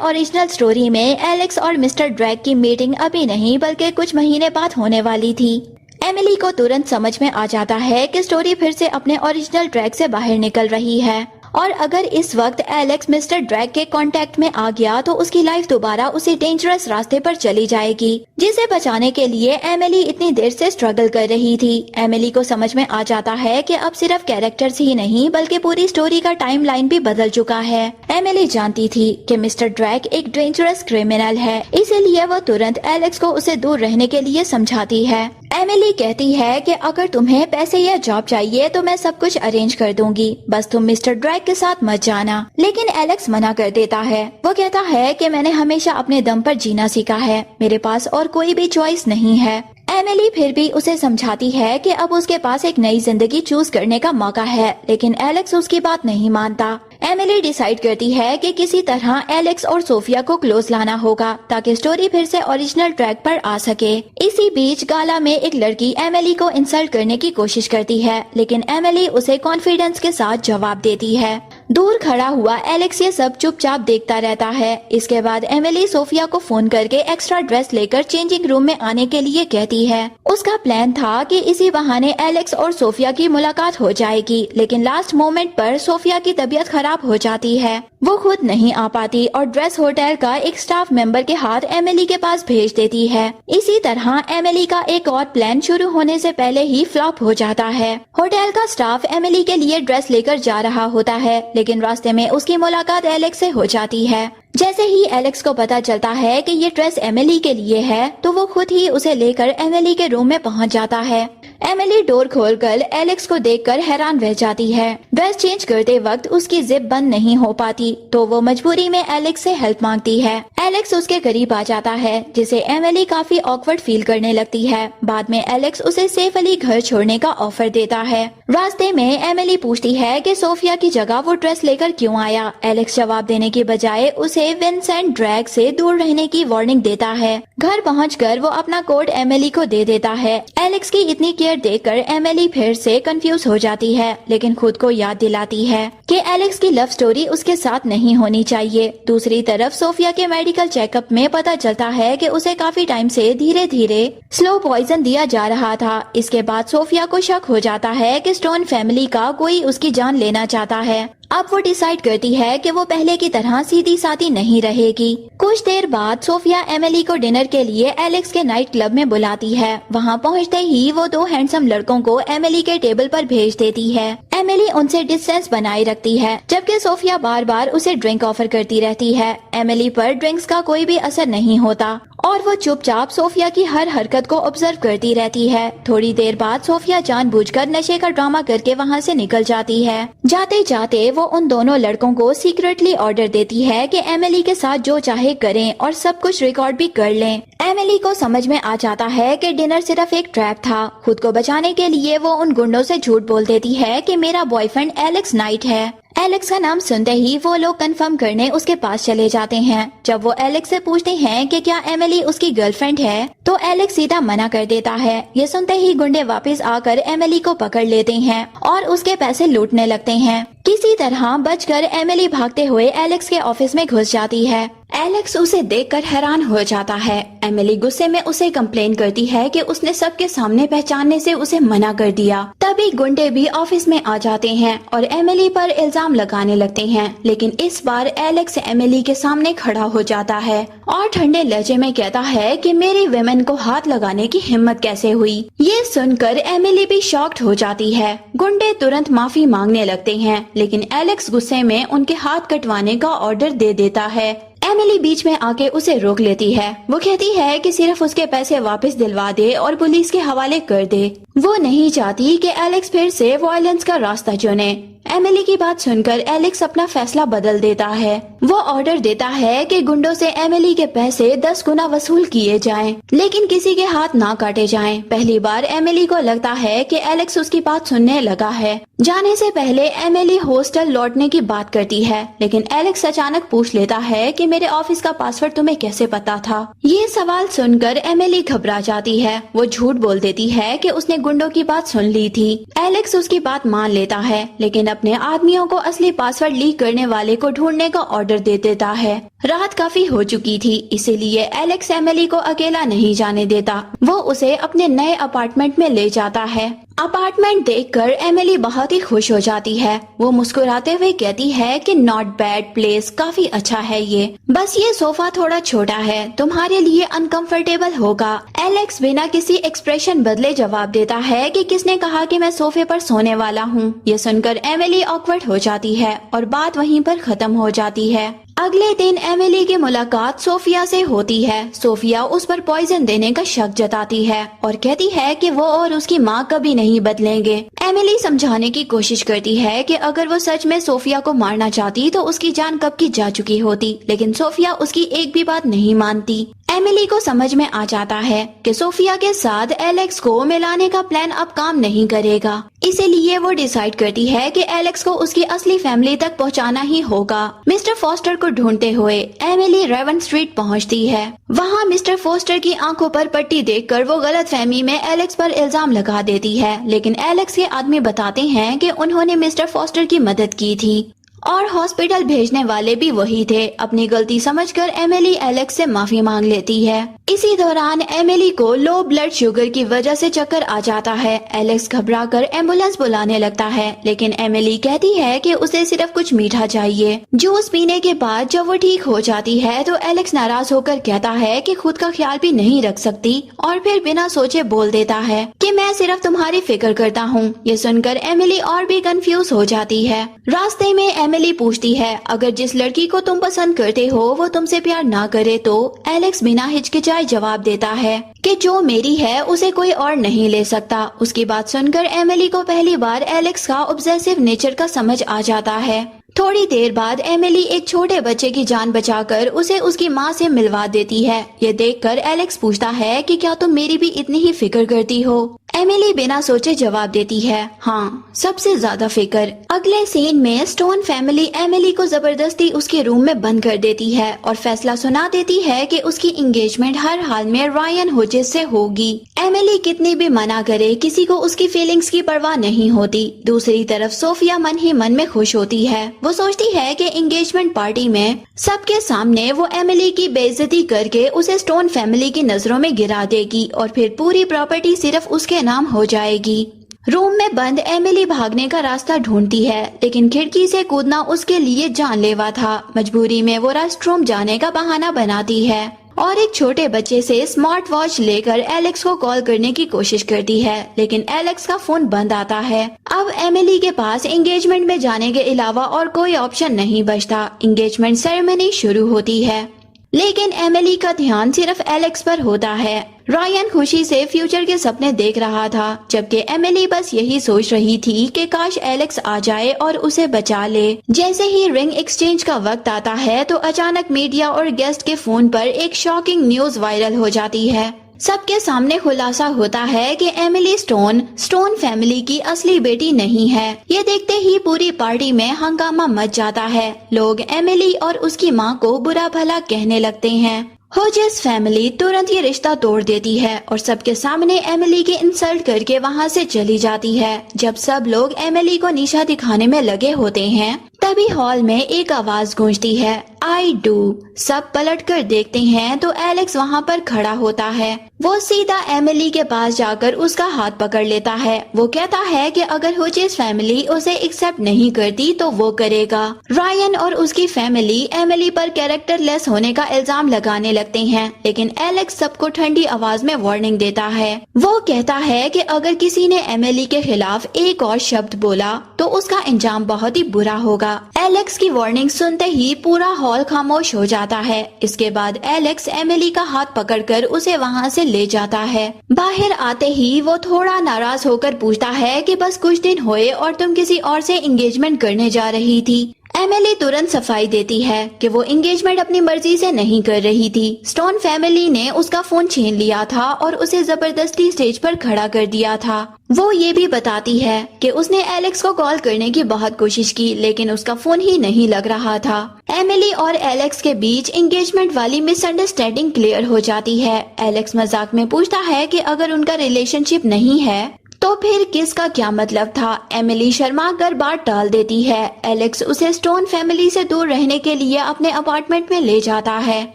اوریجنل سٹوری میں ایلیکس اور مسٹر ڈریک کی میٹنگ ابھی نہیں بلکہ کچھ مہینے بعد ہونے والی تھی۔ ایملی کو ترنت سمجھ میں آ جاتا ہے کہ سٹوری پھر سے اپنے اوریجنل ٹریک سے باہر نکل رہی ہے، اور اگر اس وقت ایلیکس مسٹر ڈریک کے کانٹیکٹ میں آ گیا تو اس کی لائف دوبارہ اسی ڈینجرس راستے پر چلی جائے گی جسے بچانے کے لیے ایملی اتنی دیر سے سٹرگل کر رہی تھی۔ ایملی کو سمجھ میں آ جاتا ہے کہ اب صرف کیریکٹرز ہی نہیں بلکہ پوری سٹوری کا ٹائم لائن بھی بدل چکا ہے۔ ایملی جانتی تھی کہ مسٹر ڈریک ایک ڈینجرس کرمنل ہے، اسی لیے وہ ترنت ایلیکس کو اسے دور رہنے کے لیے سمجھاتی ہے۔ ایملی کہتی ہے کہ اگر تمہیں پیسے یا جاب چاہیے تو میں سب کچھ ارینج کر دوں گی، بس تم مسٹر ڈریک کے ساتھ مت جانا۔ لیکن ایلیکس منع کر دیتا ہے۔ وہ کہتا ہے کہ میں نے ہمیشہ اپنے دم پر جینا سیکھا ہے، میرے پاس اور کوئی بھی چوائس نہیں ہے۔ ایملی پھر بھی اسے سمجھاتی ہے کہ اب اس کے پاس ایک نئی زندگی چوز کرنے کا موقع ہے، لیکن ایلیکس اس کی بات نہیں مانتا۔ ایملی ڈیسائیڈ کرتی ہے کہ کسی طرح ایلیکس اور صوفیا کو کلوز لانا ہوگا تاکہ سٹوری پھر سے اوریجنل ٹریک پر آ سکے۔ اسی بیچ گالا میں ایک لڑکی ایملی کو انسلٹ کرنے کی کوشش کرتی ہے، لیکن ایملی اسے کانفیڈنس کے ساتھ جواب دیتی ہے۔ دور کھڑا ہوا ایلیکس یہ سب چپ چاپ دیکھتا رہتا ہے۔ اس کے بعد ایملی صوفیا کو فون کر کے ایکسٹرا ڈریس لے کر چینجنگ روم میں آنے کے لیے کہتی ہے۔ اس کا پلان تھا کہ اسی بہانے ایلیکس اور صوفیا کی ملاقات ہو جائے گی، لیکن لاسٹ مومنٹ پر صوفیا کی طبیعت خراب ہو جاتی ہے۔ وہ خود نہیں آ پاتی اور ڈریس ہوٹل کا ایک سٹاف ممبر کے ہاتھ ایملی کے پاس بھیج دیتی ہے۔ اسی طرح ایملی کا ایک اور پلان شروع ہونے سے پہلے ہی فلاپ ہو جاتا ہے۔ ہوٹل کا سٹاف ایملی کے لیے ڈریس لے کر جا رہا ہوتا ہے، لیکن راستے میں اس کی ملاقات ایلیکس سے ہو جاتی ہے۔ جیسے ہی ایلیکس کو پتا چلتا ہے کہ یہ ڈریس ایملی کے لیے ہے تو وہ خود ہی اسے لے کر ایملی کے روم میں پہنچ جاتا ہے۔ ایملی ڈور کھول کر ایلیکس کو دیکھ کر حیران رہ جاتی ہے۔ ڈریس چینج کرتے وقت اس کی زپ بند نہیں ہو پاتی تو وہ مجبوری میں ایلیکس سے ہیلپ مانگتی ہے۔ ایلیکس اس کے قریب آ جاتا ہے جسے ایملی کافی آکورڈ فیل کرنے لگتی ہے۔ بعد میں ایلیکس اسے سیفلی گھر چھوڑنے کا آفر دیتا ہے۔ راستے میں ایملی پوچھتی ہے کہ صوفیا کی جگہ وہ ڈریس لے کر کیوں آیا۔ ایلیکس جواب دینے کی بجائے اسے ونسنٹ ڈریک سے دور رہنے کی وارننگ دیتا ہے۔ گھر پہنچ کر وہ اپنا کوٹ ایملی کو دے دیتا ہے۔ ایلیکس کی اتنی کیئر دیکھ کر ایملی پھر سے کنفیوز ہو جاتی ہے، لیکن خود کو یاد دلاتی ہے کہ ایلیکس کی لو سٹوری اس کے ساتھ نہیں ہونی چاہیے۔ دوسری طرف صوفیا کے میڈیکل چیک اپ میں پتا چلتا ہے کہ اسے کافی ٹائم سے دھیرے دھیرے سلو پوائزن دیا جا رہا تھا۔ اس کے بعد صوفیا کو شک ہو جاتا ہے کہ اسٹون فیملی کا کوئی اس کی جان لینا چاہتا ہے۔ اب وہ ڈیسائیڈ کرتی ہے کہ وہ پہلے کی طرح سیدھی سادھی نہیں رہے گی۔ کچھ دیر بعد صوفیا ایملی کو ڈنر کے لیے ایلیکس کے نائٹ کلب میں بلاتی ہے۔ وہاں پہنچتے ہی وہ دو ہینڈسم لڑکوں کو ایملی کے ٹیبل پر بھیج دیتی ہے۔ ایملی ان سے ڈسٹینس بنائے رکھتی ہے، جبکہ صوفیا بار بار اسے ڈرنک آفر کرتی رہتی ہے۔ ایملی پر ڈرنکس کا کوئی بھی اثر نہیں ہوتا اور وہ چپ چاپ صوفیا کی ہر حرکت کو آبزرو کرتی رہتی ہے۔ تھوڑی دیر بعد صوفیا جان بوجھ کر نشے کا ڈرامہ کر کے وہاں سے نکل جاتی ہے۔ جاتے جاتے وہ ان دونوں لڑکوں کو سیکریٹلی آرڈر دیتی ہے کہ ایملی کے ساتھ جو چاہے کریں اور سب کچھ ریکارڈ بھی کر لیں۔ ایملی کو سمجھ میں آ جاتا ہے کہ ڈنر صرف ایک ٹریپ تھا۔ خود کو بچانے کے لیے وہ ان گنڈوں سے جھوٹ بول دیتی ہے کہ میرا بوائے فرینڈ ایلیکس نائٹ ہے۔ ایلیکس کا نام سنتے ہی وہ لوگ کنفرم کرنے اس کے پاس چلے جاتے ہیں۔ جب وہ ایلیکس سے پوچھتے ہیں کہ کیا ایملی اس کی گرل فرینڈ ہے تو ایلیکس سیدھا منع کر دیتا ہے۔ یہ سنتے ہی گنڈے واپس آ کر ایملی کو پکڑ لیتے ہیں اور اس کے پیسے لوٹنے لگتے ہیں۔ किसी तरह बचकर एमिली भागते हुए एलेक्स के ऑफिस में घुस जाती है। एलेक्स उसे देखकर हैरान हो जाता है। एमिली गुस्से में उसे कंप्लेन करती है कि उसने सबके सामने पहचानने से उसे मना कर दिया। तभी गुंडे भी ऑफिस में आ जाते हैं और एमिली पर इल्जाम लगाने लगते हैं, लेकिन इस बार एलेक्स एमिली के सामने खड़ा हो जाता है और ठंडे लहजे में कहता है कि मेरी विमेन को हाथ लगाने की हिम्मत कैसे हुई। ये सुनकर एमिली भी शॉक्ड हो जाती है। गुंडे तुरंत माफी मांगने लगते हैं, लेकिन एलेक्स गुस्से में उनके हाथ कटवाने का ऑर्डर दे देता है। एमिली बीच में आके उसे रोक लेती है। वो कहती है कि सिर्फ उसके पैसे वापस दिलवा दे और पुलिस के हवाले कर दे। वो नहीं चाहती कि एलेक्स फिर से वायलेंस का रास्ता चुने। एमिली की बात सुनकर एलेक्स अपना फैसला बदल देता है। वो ऑर्डर देता है कि गुंडों से एमिली के पैसे 10 गुना वसूल किए जाएं, लेकिन किसी के हाथ ना काटे जाएं। पहली बार एमिली को लगता है कि एलेक्स उसकी बात सुनने लगा है। जाने से पहले एमिली हॉस्टल लौटने की बात करती है, लेकिन एलेक्स अचानक पूछ लेता है कि मेरे ऑफिस का पासवर्ड तुम्हें कैसे पता था। ये सवाल सुनकर एमिली घबरा जाती है। वो झूठ बोल देती है कि उसने गुंडों की बात सुन ली थी। एलेक्स उसकी बात मान लेता है, लेकिन अपने आदमियों को असली पासवर्ड लीक करने वाले को ढूंढने का ऑर्डर दे देता है। रात काफी हो चुकी थी, इसीलिए एलेक्स एमिली को अकेला नहीं जाने देता। वो उसे अपने नए अपार्टमेंट में ले जाता है। अपार्टमेंट देखकर एमिली बहुत ही खुश हो जाती है। वो मुस्कुराते हुए कहती है कि नॉट बैड प्लेस, काफी अच्छा है ये, बस ये सोफा थोड़ा छोटा है, तुम्हारे लिए अनकंफर्टेबल होगा। एलेक्स बिना किसी एक्सप्रेशन बदले जवाब देता है कि किसने कहा कि मैं सोफे पर सोने वाला हूँ। ये सुनकर एमिली ऑकवर्ड हो जाती है और बात वहीं पर खत्म हो जाती है। अगले दिन एमिली की मुलाकात सोफिया से होती है। सोफिया उस पर पॉइजन देने का शक जताती है और कहती है कि वो और उसकी माँ कभी नहीं बदलेंगे। एमिली समझाने की कोशिश करती है कि अगर वो सच में सोफिया को मारना चाहती तो उसकी जान कब की जा चुकी होती, लेकिन सोफिया उसकी एक भी बात नहीं मानती। एमिली को समझ में आ जाता है कि सोफिया के साथ एलेक्स को मिलाने का प्लान अब काम नहीं करेगा। इसीलिए वो डिसाइड करती है कि एलेक्स को उसकी असली फैमिली तक पहुंचाना ही होगा। मिस्टर फॉस्टर को ढूंढते हुए एमिली रेवन स्ट्रीट पहुंचती है। वहां मिस्टर फॉस्टर की आंखों पर पट्टी देखकर वो गलतफहमी में एलेक्स पर इल्जाम लगा देती है, लेकिन एलेक्स के आदमी बताते हैं कि उन्होंने मिस्टर फॉस्टर की मदद की थी और हॉस्पिटल भेजने वाले भी वही थे। अपनी गलती समझकर एमिली एलेक्स से माफी मांग लेती है। इसी दौरान एमिली को लो ब्लड शुगर की वजह से चक्कर आ जाता है। एलेक्स घबराकर एम्बुलेंस बुलाने लगता है, लेकिन एमिली कहती है कि उसे सिर्फ कुछ मीठा चाहिए। जूस पीने के बाद जब वो ठीक हो जाती है तो एलेक्स नाराज होकर कहता है कि खुद का ख्याल भी नहीं रख सकती और फिर बिना सोचे बोल देता है कि मैं सिर्फ तुम्हारी फिक्र करता हूँ। ये सुनकर एमिली और भी कंफ्यूज हो जाती है। रास्ते में एमिली पूछती है अगर जिस लड़की को तुम पसंद करते हो वो तुमसे प्यार ना करे तो। एलेक्स बिना हिचकिचाए जवाब देता है कि जो मेरी है उसे कोई और नहीं ले सकता। उसकी बात सुनकर एमिली को पहली बार एलेक्स का ऑब्सेसिव नेचर का समझ आ जाता है। थोड़ी देर बाद एमिली एक छोटे बच्चे की जान बचाकर उसे उसकी माँ से मिलवा देती है। ये देखकर एलेक्स पूछता है कि क्या तुम मेरी भी इतनी ही फिक्र करती हो। एमिली बिना सोचे जवाब देती है हाँ, सबसे ज्यादा फिक्र। अगले सीन में स्टोन फैमिली एमिली को जबरदस्ती उसके रूम में बंद कर देती है और फैसला सुना देती है कि उसकी एंगेजमेंट हर हाल में रायन होजेस से होगी। एमिली कितनी भी मना करे, किसी को उसकी फीलिंग्स की परवाह नहीं होती। दूसरी तरफ सोफिया मन ही मन में खुश होती है। वो सोचती है कि एंगेजमेंट पार्टी में सबके सामने वो एमिली की बेइज्जती करके उसे स्टोन फैमिली की नजरों में गिरा देगी और फिर पूरी प्रॉपर्टी सिर्फ उसके नाम हो जाएगी। रूम में बंद एमिली भागने का रास्ता ढूंढती है, लेकिन खिड़की से कूदना उसके लिए जानलेवा था। मजबूरी में वो रेस्टरूम जाने का बहाना बनाती है और एक छोटे बच्चे से स्मार्ट वॉच लेकर एलेक्स को कॉल करने की कोशिश करती है, लेकिन एलेक्स का फोन बंद आता है। अब एमिली के पास एंगेजमेंट में जाने के अलावा और कोई ऑप्शन नहीं बचता। एंगेजमेंट सेरेमनी शुरू होती है, लेकिन एमिली का ध्यान सिर्फ एलेक्स पर होता है। रायन खुशी से फ्यूचर के सपने देख रहा था, जबकि एमिली बस यही सोच रही थी कि काश एलेक्स आ जाए और उसे बचा ले। जैसे ही रिंग एक्सचेंज का वक्त आता है तो अचानक मीडिया और गेस्ट के फोन पर एक शॉकिंग न्यूज वायरल हो जाती है। सबके सामने खुलासा होता है कि एमिली स्टोन फैमिली की असली बेटी नहीं है। ये देखते ही पूरी पार्टी में हंगामा मच जाता है। लोग एमिली और उसकी माँ को बुरा भला कहने लगते हैं होजेस फैमिली तुरंत ये रिश्ता तोड़ देती है और सबके सामने एमिली के इंसल्ट करके वहाँ से चली जाती है। जब सब लोग एमिली को निशा दिखाने में लगे होते हैं तभी हॉल में एक आवाज गूंजती है, आई डू। सब पलट कर देखते हैं तो एलेक्स वहाँ पर खड़ा होता है। वो सीधा एमिली के पास जाकर उसका हाथ पकड़ लेता है। वो कहता है कि अगर होजेस फैमिली उसे एक्सेप्ट नहीं करती तो वो करेगा। रायन और उसकी फैमिली एमिली पर कैरेक्टरलेस होने का इल्जाम लगाने लगते हैं, लेकिन एलेक्स सबको ठंडी आवाज में वार्निंग देता है। वो कहता है कि अगर किसी ने एमिली के खिलाफ एक और शब्द बोला तो उसका अंजाम बहुत ही बुरा होगा। एलेक्स की वार्निंग सुनते ही पूरा हॉल खामोश हो जाता है। इसके बाद एलेक्स एमिली का हाथ पकड़कर उसे वहाँ से ले जाता है। बाहर आते ही वो थोड़ा नाराज होकर पूछता है कि बस कुछ दिन हुए और तुम किसी और से एंगेजमेंट करने जा रही थी। एमिली तुरंत सफाई देती है कि वो एंगेजमेंट अपनी मर्जी से नहीं कर रही थी। स्टोन फैमिली ने उसका फोन छीन लिया था और उसे जबरदस्ती स्टेज पर खड़ा कर दिया था। वो ये भी बताती है कि उसने एलेक्स को कॉल करने की बहुत कोशिश की लेकिन उसका फोन ही नहीं लग रहा था। एमिली और एलेक्स के बीच एंगेजमेंट वाली मिसअंडरस्टैंडिंग क्लियर हो जाती है। एलेक्स मजाक में पूछता है कि अगर उनका रिलेशनशिप नहीं है तो फिर किसका क्या मतलब था। एमिली शर्मा कर बात टाल देती है। एलेक्स उसे स्टोन फैमिली से दूर रहने के लिए अपने अपार्टमेंट में ले जाता है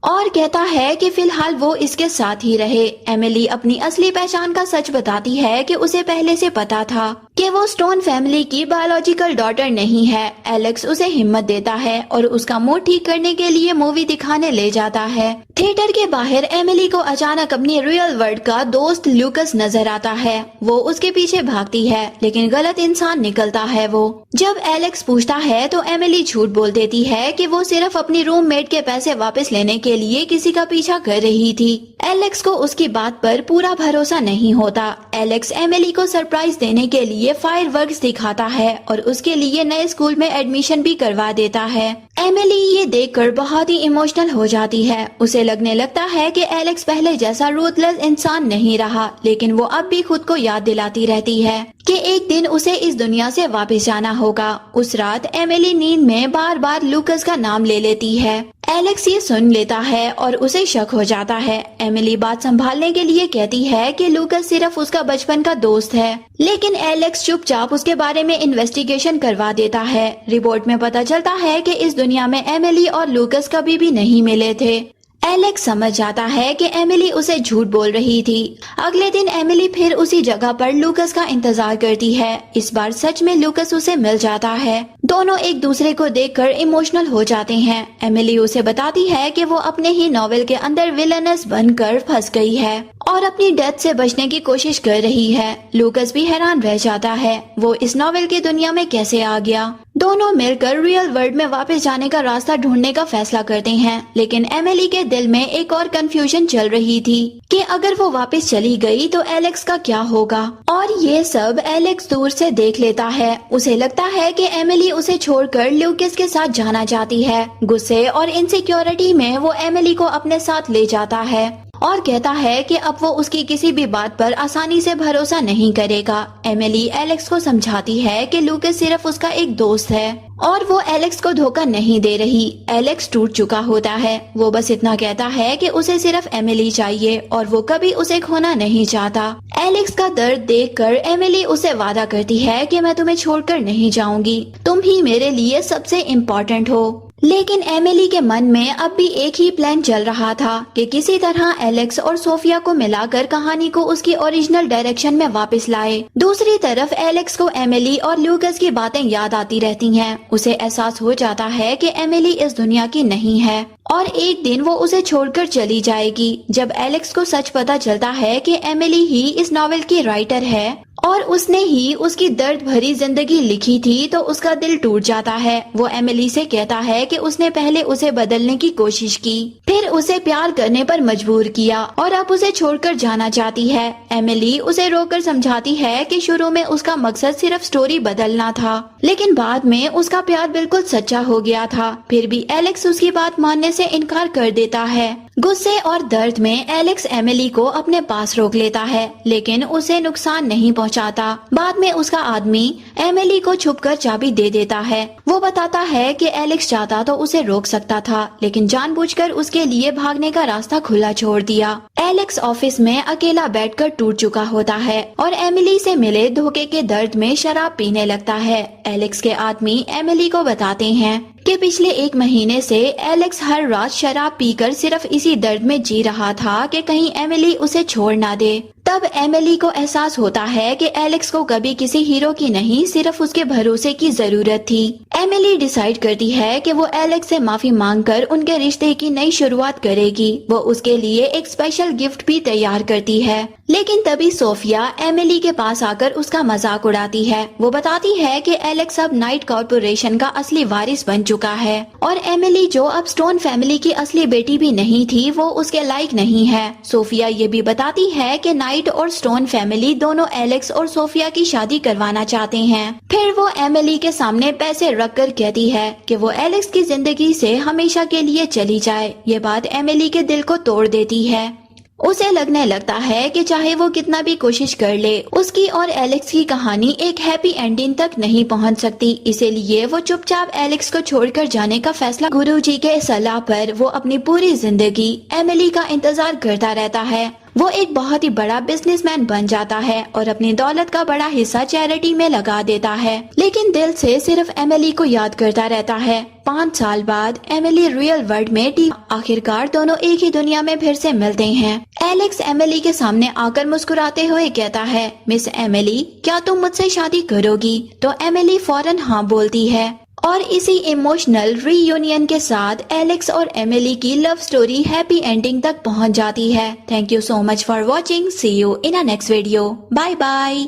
और कहता है कि फिलहाल वो इसके साथ ही रहे। एमिली अपनी असली पहचान का सच बताती है कि उसे पहले से पता था कि वो स्टोन फैमिली की बायोलॉजिकल डॉटर नहीं है। एलेक्स उसे हिम्मत देता है और उसका मूड ठीक करने के लिए मूवी दिखाने ले जाता है। थिएटर के बाहर एमिली को अचानक अपनी रियल वर्ल्ड का दोस्त लूकस नजर आता है। वो उसके पीछे भागती है लेकिन गलत इंसान निकलता है वो। जब एलेक्स पूछता है तो एमिली झूठ बोल देती है कि वो सिर्फ अपनी रूममेट के पैसे वापस लेने के लिए किसी का पीछा कर रही थी। एलेक्स को उसकी बात पर पूरा भरोसा नहीं होता। एलेक्स एमिली को सरप्राइज देने के लिए फायरवर्क्स दिखाता है और उसके लिए नए स्कूल में एडमिशन भी करवा देता है। एमिली ये देखकर बहुत ही इमोशनल हो जाती है। उसे लगने लगता है कि एलेक्स पहले जैसा रूथलेस इंसान नहीं रहा, लेकिन वो अब भी खुद को याद दिलाती रहती है कि एक दिन उसे इस दुनिया से वापस जाना होगा। उस रात एमिली नींद में बार बार लूकस का नाम ले लेती है। एलेक्स ये सुन लेता है और उसे शक हो जाता है। एमिली बात संभालने के लिए कहती है कि लूकस सिर्फ उसका बचपन का दोस्त है, लेकिन एलेक्स चुपचाप उसके बारे में इन्वेस्टिगेशन करवा देता है। रिपोर्ट में पता चलता है कि इस दुनिया में एमिली और लूकस कभी भी नहीं मिले थे। एलेक्स समझ जाता है कि एमिली उसे झूठ बोल रही थी। अगले दिन एमिली फिर उसी जगह पर लूकस का इंतजार करती है। इस बार सच में लूकस उसे मिल जाता है। दोनों एक दूसरे को देखकर इमोशनल हो जाते हैं। एमिली उसे बताती है कि वो अपने ही नॉवेल के अंदर विलनस बनकर फंस गई है और अपनी डेथ से बचने की कोशिश कर रही है। लूकस भी हैरान रह जाता है, वो इस नॉवेल की दुनिया में कैसे आ गया। दोनों मिलकर रियल वर्ल्ड में वापस जाने का रास्ता ढूंढने का फैसला करते हैं, लेकिन एमिली के दिल में एक और कंफ्यूजन चल रही थी कि अगर वो वापस चली गई तो एलेक्स का क्या होगा। और ये सब एलेक्स दूर से देख लेता है। उसे लगता है कि एमिली उसे छोड़कर लूकस के साथ जाना चाहती है। गुस्से और इनसिक्योरिटी में वो एमिली को अपने साथ ले जाता है और कहता है कि अब वो उसकी किसी भी बात पर आसानी से भरोसा नहीं करेगा। एमिली एलेक्स को समझाती है कि लूकस सिर्फ उसका एक दोस्त है और वो एलेक्स को धोखा नहीं दे रही। एलेक्स टूट चुका होता है। वो बस इतना कहता है कि उसे सिर्फ एमिली चाहिए और वो कभी उसे खोना नहीं चाहता। एलेक्स का दर्द देखकर एमिली उसे वादा करती है कि मैं तुम्हें छोड़कर नहीं जाऊंगी, तुम ही मेरे लिए सबसे इम्पोर्टेंट हो। लेकिन एमिली के मन में अब भी एक ही प्लान चल रहा था कि किसी तरह एलेक्स और सोफिया को मिलाकर कहानी को उसकी ओरिजिनल डायरेक्शन में वापस लाए। दूसरी तरफ एलेक्स को एमिली और लूकस की बातें याद आती रहती हैं। उसे एहसास हो जाता है कि एमिली इस दुनिया की नहीं है और एक दिन वो उसे छोड़कर चली जाएगी। जब एलेक्स को सच पता चलता है कि एमिली ही इस नॉवेल की राइटर है और उसने ही उसकी दर्द भरी जिंदगी लिखी थी, तो उसका दिल टूट जाता है। वो एमिली से कहता है कि उसने पहले उसे बदलने की कोशिश की, फिर उसे प्यार करने पर मजबूर किया और अब उसे छोड़कर जाना चाहती है। एमिली उसे रोककर समझाती है कि शुरू में उसका मकसद सिर्फ स्टोरी बदलना था, लेकिन बाद में उसका प्यार बिल्कुल सच्चा हो गया था। फिर भी एलेक्स उसकी बात मानने से इनकार कर देता है। गुस्से और दर्द में एलेक्स एमिली को अपने पास रोक लेता है, लेकिन उसे नुकसान नहीं पहुंचाता। बाद में उसका आदमी एमिली को छुपकर चाबी दे देता है। वो बताता है कि एलेक्स चाहता तो उसे रोक सकता था, लेकिन जानबूझकर उसके लिए भागने का रास्ता खुला छोड़ दिया। एलेक्स ऑफिस में अकेला बैठकर टूट चुका होता है और एमिली से मिले धोखे के दर्द में शराब पीने लगता है। एलेक्स के आदमी एमिली को बताते हैं कि पिछले 1 महीने से एलेक्स हर रात शराब पीकर सिर्फ इसी दर्द में जी रहा था कि कहीं एमिली उसे छोड़ ना दे। तब एमिली को एहसास होता है कि एलेक्स को कभी किसी हीरो की नहीं, सिर्फ उसके भरोसे की जरूरत थी। एमिली डिसाइड करती है कि वो एलेक्स से माफी मांगकर उनके रिश्ते की नई शुरुआत करेगी। वो उसके लिए एक स्पेशल गिफ्ट भी तैयार करती है, लेकिन तभी सोफिया एमिली के पास आकर उसका मजाक उड़ाती है। वो बताती है कि एलेक्स अब नाइट कॉर्पोरेशन का असली वारिस बन चुका है और एमिली, जो अब स्टोन फैमिली की असली बेटी भी नहीं थी, वो उसके लायक नहीं है। सोफिया ये भी बताती है कि नाइट और स्टोन फैमिली दोनों एलेक्स और सोफिया की शादी करवाना चाहते हैं। फिर वो एमिली के सामने पैसे रखकर कहती है कि वो एलेक्स की जिंदगी से हमेशा के लिए चली जाए। ये बात एमिली के दिल को तोड़ देती है। उसे लगने लगता है कि चाहे वो कितना भी कोशिश कर ले, उसकी और एलेक्स की कहानी एक हैप्पी एंडिंग तक नहीं पहुंच सकती। इसीलिए वो चुपचाप एलेक्स को छोड़कर जाने का फैसला गुरुजी के सलाह पर वो अपनी पूरी जिंदगी एमिली का इंतजार करता रहता है। वो एक बहुत ही बड़ा बिजनेसमैन बन जाता है और अपनी दौलत का बड़ा हिस्सा चैरिटी में लगा देता है, लेकिन दिल से सिर्फ एमिली को याद करता रहता है। 5 साल बाद एमिली रियल वर्ल्ड में आखिरकार दोनों एक ही दुनिया में फिर से मिलते हैं। एलेक्स एमिली के सामने आकर मुस्कुराते हुए कहता है, मिस एमिली, क्या तुम मुझसे शादी करोगी? तो एमिली फौरन हाँ बोलती है और इसी इमोशनल रीयूनियन के साथ एलेक्स और एमिली की लव स्टोरी हैप्पी एंडिंग तक पहुंच जाती है। Thank you so much for watching. See you in a next video. Bye bye.